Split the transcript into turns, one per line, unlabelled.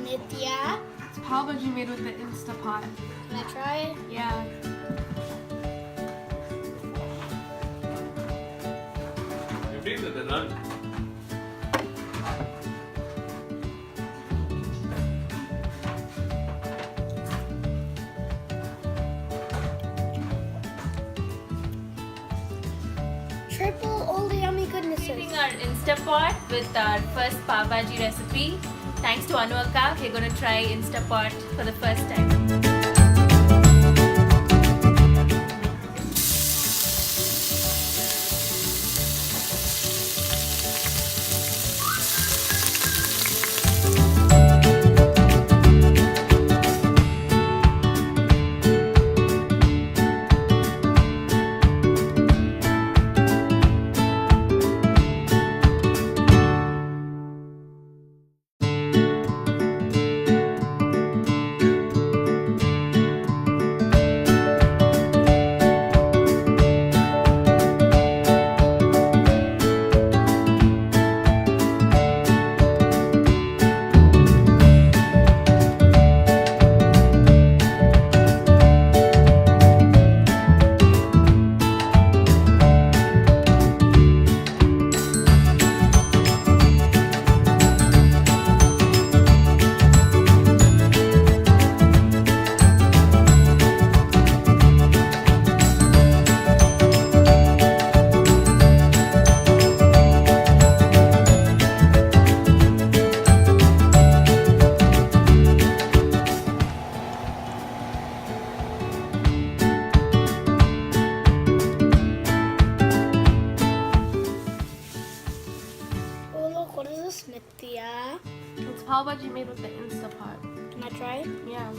Nitya.
It's pav bhaji made with the Instapot.
Can I try?
Yeah.
எப்படி இருந்தது நான்
Triple all the yummy goodnesses.
Using our Instapot with our first pav bhaji recipe. Thanks to Anu Akka, we're going to try Instapot for the first time.
Oh look, what is this, Nitya?
It's pav bhaji made with the Instapot.
Can I try?
Yeah.